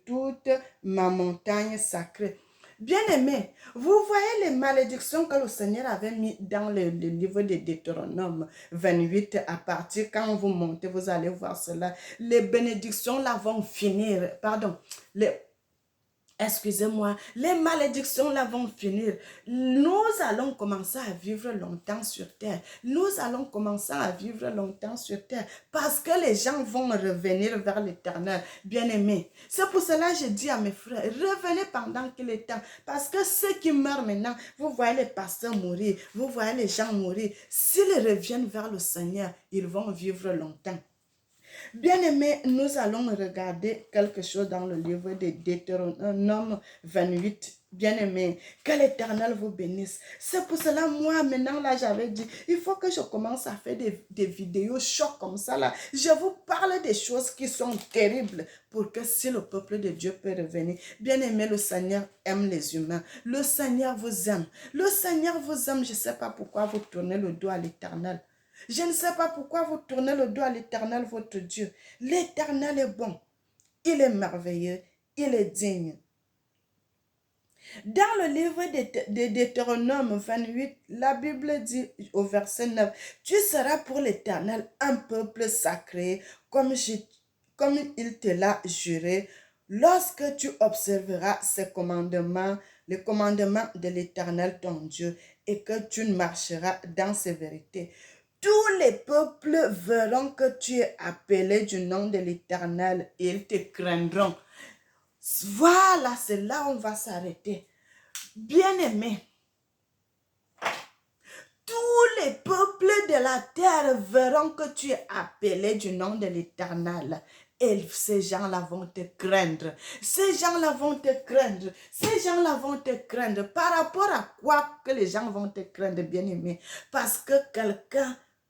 toute ma montagne sacrée. Bien-aimés, vous voyez les malédictions que le Seigneur avait mis dans le livre de Deutéronome 28 à partir, quand vous montez, vous allez voir cela. Les bénédictions là vont finir, pardon, excusez-moi, les malédictions là vont finir. Nous allons commencer à vivre longtemps sur terre. Nous allons commencer à vivre longtemps sur terre parce que les gens vont revenir vers l'Éternel. Bien-aimés, c'est pour cela que je dis à mes frères, revenez pendant qu'il est temps. Parce que ceux qui meurent maintenant, vous voyez les pasteurs mourir, vous voyez les gens mourir. S'ils reviennent vers le Seigneur, ils vont vivre longtemps. Bien-aimés, nous allons regarder quelque chose dans le livre de Deutéronome 28. Bien-aimés, que l'Éternel vous bénisse. C'est pour cela, moi, maintenant, là, j'avais dit, il faut que je commence à faire des vidéos chocs comme ça, là. Je vous parle des choses qui sont terribles pour que si le peuple de Dieu peut revenir. Bien-aimés, le Seigneur aime les humains. Le Seigneur vous aime. Le Seigneur vous aime. Je ne sais pas pourquoi vous tournez le dos à l'Éternel. Je ne sais pas pourquoi vous tournez le dos à l'Éternel, votre Dieu. L'Éternel est bon. Il est merveilleux. Il est digne. Dans le livre de Deutéronome 28, la Bible dit au verset 9, « Tu seras pour l'Éternel un peuple sacré, comme il te l'a juré, lorsque tu observeras ses commandements, les commandements de l'Éternel ton Dieu, et que tu marcheras dans ses vérités. » Tous les peuples verront que tu es appelé du nom de l'Éternel et ils te craindront. Voilà, c'est là où on va s'arrêter. Bien-aimés, tous les peuples de la terre verront que tu es appelé du nom de l'Éternel. Et ces gens-là vont te craindre. Ces gens-là vont te craindre. Ces gens-là vont te craindre. Par rapport à quoi que les gens vont te craindre, bien-aimés? Parce que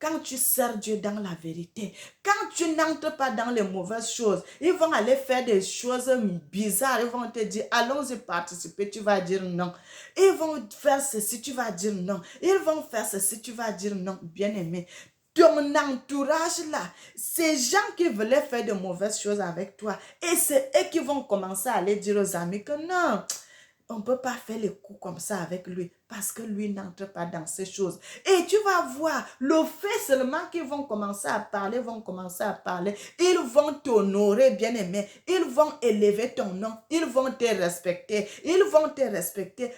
quand tu sers Dieu dans la vérité, quand tu n'entres pas dans les mauvaises choses, ils vont aller faire des choses bizarres. Ils vont te dire, allons-y participer, tu vas dire non. Ils vont faire ceci, tu vas dire non. Ils vont faire ceci, tu vas dire non. Bien-aimé, ton entourage là, ces gens qui veulent faire de mauvaises choses avec toi, et c'est eux qui vont commencer à aller dire aux amis que non, on ne peut pas faire les coups comme ça avec lui parce que lui n'entre pas dans ces choses. Et tu vas voir, le fait seulement qu'ils vont commencer à parler, ils vont t'honorer, bien-aimé, ils vont élever ton nom, ils vont te respecter,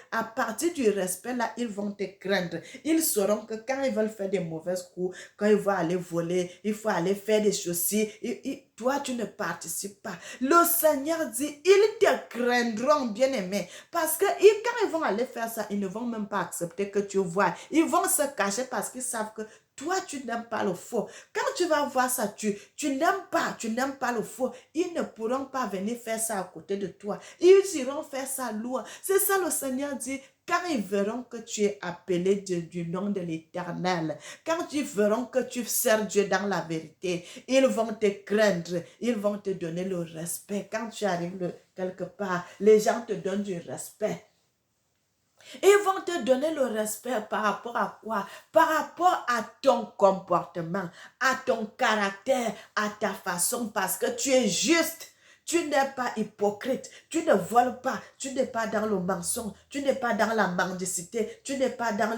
à partir du respect là, ils vont te craindre. Ils sauront que quand ils veulent faire des mauvaises coups, quand ils vont aller voler, il faut aller faire des choses, toi, tu ne participes pas. Le Seigneur dit, ils te craindront, bien-aimé. Parce que quand ils vont aller faire ça, ils ne vont même pas accepter que tu vois. Ils vont se cacher parce qu'ils savent que toi, tu n'aimes pas le faux. Quand tu vas voir ça, tu n'aimes pas le faux. Ils ne pourront pas venir faire ça à côté de toi. Ils iront faire ça loin. C'est ça le Seigneur dit. Quand ils verront que tu es appelé du nom de l'Éternel, quand ils verront que tu sers Dieu dans la vérité, ils vont te craindre, ils vont te donner le respect. Quand tu arrives quelque part, les gens te donnent du respect. Ils vont te donner le respect par rapport à quoi? Par rapport à ton comportement, à ton caractère, à ta façon, parce que tu es juste. Tu n'es pas hypocrite, tu ne voles pas, tu n'es pas dans le mensonge, tu n'es pas dans la mendicité, tu n'es pas dans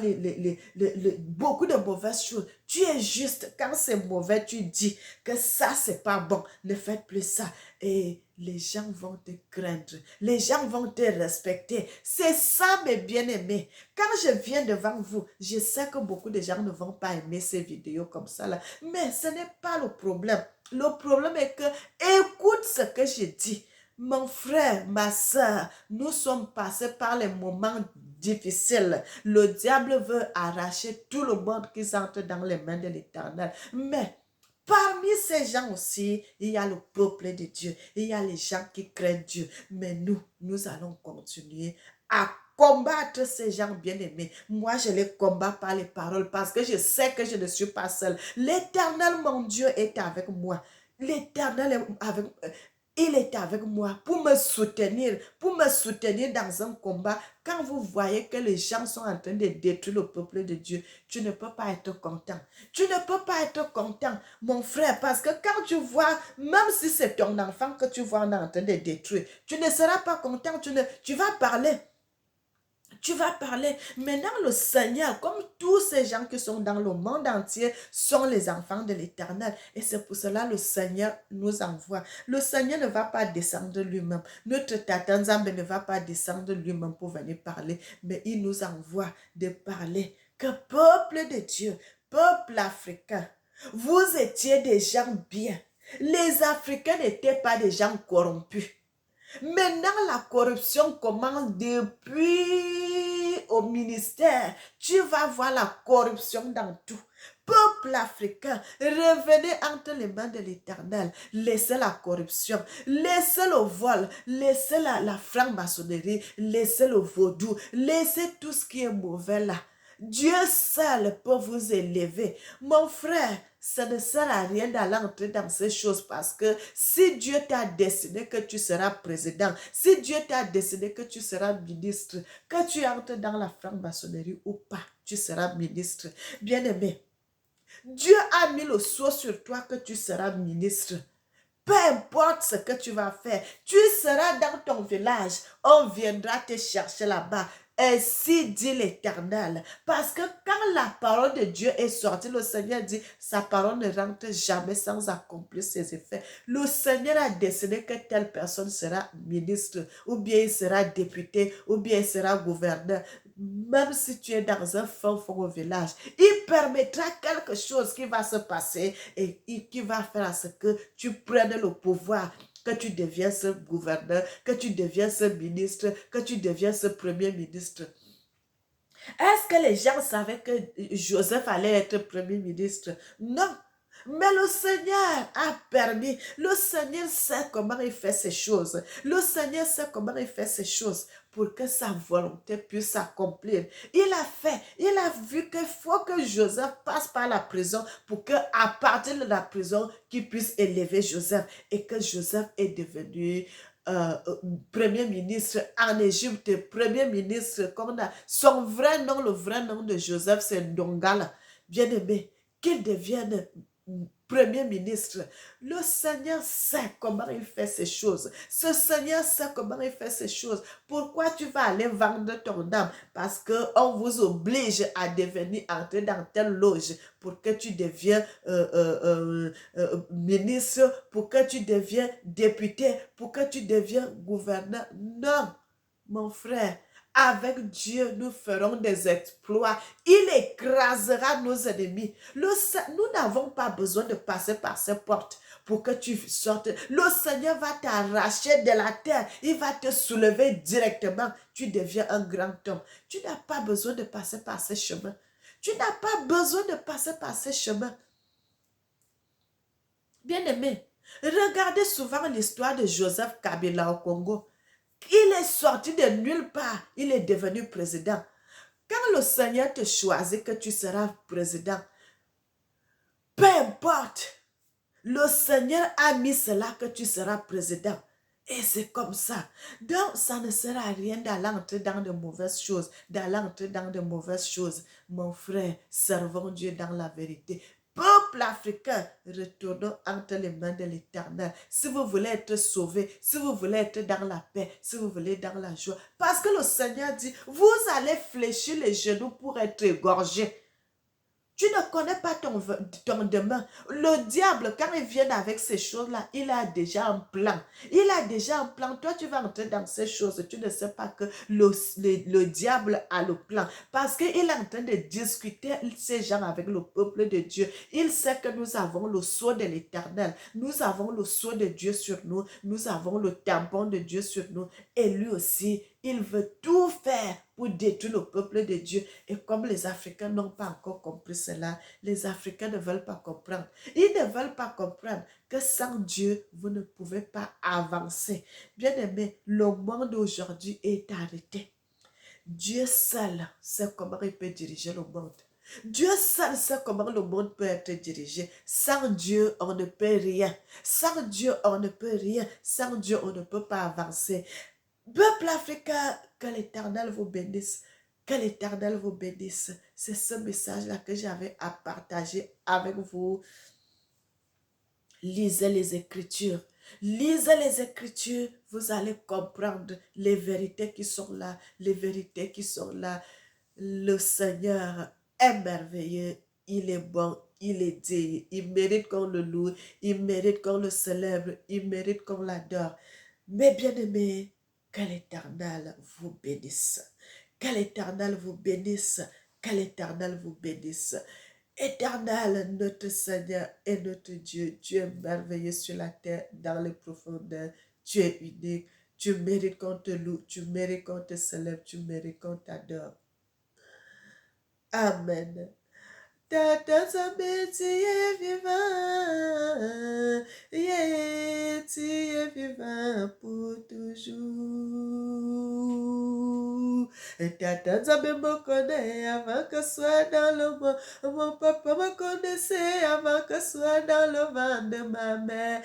beaucoup de mauvaises choses. Tu es juste. Quand c'est mauvais, tu dis que ça, c'est pas bon. Ne faites plus ça. Et les gens vont te craindre. Les gens vont te respecter. C'est ça, mes bien-aimés. Quand je viens devant vous, je sais que beaucoup de gens ne vont pas aimer ces vidéos comme ça, là. Mais ce n'est pas le problème. Le problème est que, écoute ce que je dis. Mon frère, ma soeur, nous sommes passés par les moments difficile. Le diable veut arracher tout le monde qui entre dans les mains de l'Éternel. Mais parmi ces gens aussi, il y a le peuple de Dieu. Il y a les gens qui craignent Dieu. Mais nous allons continuer à combattre ces gens bien-aimés. Moi, je les combats par les paroles parce que je sais que je ne suis pas seule. L'Éternel, mon Dieu, est avec moi. L'Éternel est avec il est avec moi pour me soutenir dans un combat. Quand vous voyez que les gens sont en train de détruire le peuple de Dieu, tu ne peux pas être content. Tu ne peux pas être content, mon frère, parce que quand tu vois, même si c'est ton enfant que tu vois en train de détruire, tu ne seras pas content, tu vas parler. Tu vas parler. Maintenant, le Seigneur, comme tous ces gens qui sont dans le monde entier, sont les enfants de l'Éternel. Et c'est pour cela que le Seigneur nous envoie. Le Seigneur ne va pas descendre lui-même. Notre Tata Nzambe ne va pas descendre lui-même pour venir parler. Mais il nous envoie de parler. Que peuple de Dieu, peuple africain, vous étiez des gens bien. Les Africains n'étaient pas des gens corrompus. Maintenant, la corruption commence depuis au ministère. Tu vas voir la corruption dans tout. Peuple africain, revenez entre les mains de l'Éternel. Laissez la corruption, laissez le vol, laissez la franc-maçonnerie, laissez le vaudou, laissez tout ce qui est mauvais là. Dieu seul peut vous élever. Mon frère, ça ne sert à rien d'aller entrer dans ces choses parce que si Dieu t'a décidé que tu seras président, si Dieu t'a décidé que tu seras ministre, que tu entres dans la franc-maçonnerie ou pas, tu seras ministre. Bien-aimé, Dieu a mis le sceau sur toi que tu seras ministre. Peu importe ce que tu vas faire, tu seras dans ton village, on viendra te chercher là-bas. Ainsi dit l'Éternel. Parce que quand la parole de Dieu est sortie, le Seigneur dit, sa parole ne rentre jamais sans accomplir ses effets. Le Seigneur a décidé que telle personne sera ministre, ou bien il sera député, ou bien il sera gouverneur. Même si tu es dans un fond au village, il permettra quelque chose qui va se passer et qui va faire à ce que tu prennes le pouvoir, que tu deviens ce gouverneur, que tu deviens ce ministre, que tu deviens ce premier ministre. Est-ce que les gens savaient que Joseph allait être premier ministre? Non. Mais le Seigneur a permis, le Seigneur sait comment il fait ces choses. Le Seigneur sait comment il fait ces choses pour que sa volonté puisse s'accomplir. Il a vu qu'il faut que Joseph passe par la prison pour qu'à partir de la prison, qu'il puisse élever Joseph et que Joseph est devenu premier ministre en Égypte, premier ministre, comme son vrai nom, le vrai nom de Joseph, c'est Ndongala. Bien-aimé, qu'il devienne premier ministre. Le Seigneur sait comment il fait ces choses. Ce Seigneur sait comment il fait ces choses. Pourquoi tu vas aller vendre ton âme? Parce qu'on vous oblige à devenir, entrer dans telle loge pour que tu deviens ministre, pour que tu deviens député, pour que tu deviens gouverneur. Non, mon frère. Avec Dieu, nous ferons des exploits. Il écrasera nos ennemis. Nous n'avons pas besoin de passer par ces portes pour que tu sortes. Le Seigneur va t'arracher de la terre. Il va te soulever directement. Tu deviens un grand homme. Tu n'as pas besoin de passer par ces chemins. Tu n'as pas besoin de passer par ces chemins. Bien-aimé, regardez souvent l'histoire de Joseph Kabila au Congo. Il est sorti de nulle part. Il est devenu président. Quand le Seigneur te choisit que tu seras président, peu importe, le Seigneur a mis cela que tu seras président. Et c'est comme ça. Donc, ça ne sert à rien d'aller entrer dans de mauvaises choses, d'aller entrer dans de mauvaises choses. Mon frère, servons Dieu dans la vérité. Peuple africain, retournons entre les mains de l'Éternel. Si vous voulez être sauvé, si vous voulez être dans la paix, si vous voulez dans la joie. Parce que le Seigneur dit, vous allez fléchir les genoux pour être égorgés. Tu ne connais pas ton demain. Le diable, quand il vient avec ces choses-là, il a déjà un plan. Il a déjà un plan. Toi, tu vas entrer dans ces choses. Tu ne sais pas que le diable a le plan. Parce qu'il est en train de discuter ces gens avec le peuple de Dieu. Il sait que nous avons le sceau de l'Éternel. Nous avons le sceau de Dieu sur nous. Nous avons le tampon de Dieu sur nous. Et lui aussi, Il veut tout faire pour détruire le peuple de Dieu. Et comme les Africains n'ont pas encore compris cela, les Africains ne veulent pas comprendre. Ils ne veulent pas comprendre que sans Dieu, vous ne pouvez pas avancer. Bien aimé, le monde aujourd'hui est arrêté. Dieu seul sait comment il peut diriger le monde. Dieu seul sait comment le monde peut être dirigé. Sans Dieu, on ne peut rien. Sans Dieu, on ne peut rien. Sans Dieu, on ne peut pas avancer. Peuple africain, que l'Éternel vous bénisse. Que l'Éternel vous bénisse. C'est ce message-là que j'avais à partager avec vous. Lisez les Écritures. Lisez les Écritures, vous allez comprendre les vérités qui sont là, les vérités qui sont là. Le Seigneur est merveilleux, il est bon, il est digne, il mérite qu'on le loue, il mérite qu'on le célèbre, il mérite qu'on l'adore. Mes bien-aimés, que l'Éternel vous bénisse, que l'Éternel vous bénisse, que l'Éternel vous bénisse. Éternel, notre Seigneur et notre Dieu, tu es merveilleux sur la terre, dans les profondeurs, tu es unique, tu mérites qu'on te loue, tu mérites qu'on te célèbre, tu mérites qu'on t'adore. Amen. Tata Zambé, tu es vivant, yeah, tu es vivant pour toujours. Tata Zambé me connaît avant que soit dans le monde. Mon papa me connaissait avant que soit dans le ventre de ma mère.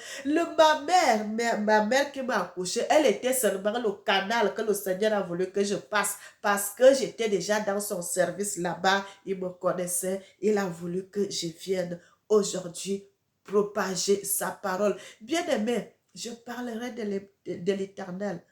Ma mère qui m'a accouché, elle était seulement le canal que le Seigneur a voulu que je passe parce que j'étais déjà dans son service là-bas. Il me connaissait. Il a voulu que je vienne aujourd'hui propager sa parole. Bien-aimé, je parlerai de l'Éternel.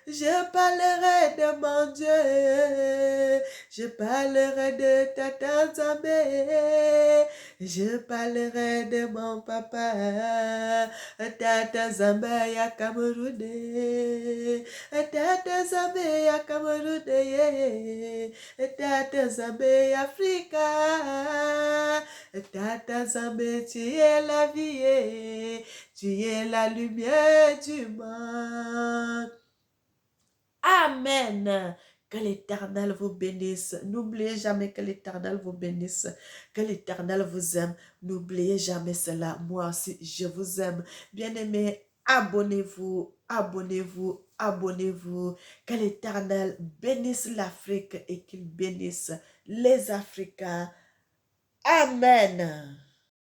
Je parlerai de mon Dieu, je parlerai de Tata Zambé, je parlerai de mon papa, Tata Zambé ya Camerounais, Tata Zambé ya Camerounais, Tata Zambé Africa, Tata Zambé, tu es la vie, tu es la lumière du monde. Amen. Que l'Éternel vous bénisse. N'oubliez jamais que l'Éternel vous bénisse. Que l'Éternel vous aime. N'oubliez jamais cela. Moi aussi, je vous aime. Bien-aimés, abonnez-vous, abonnez-vous, abonnez-vous. Que l'Éternel bénisse l'Afrique et qu'il bénisse les Africains. Amen.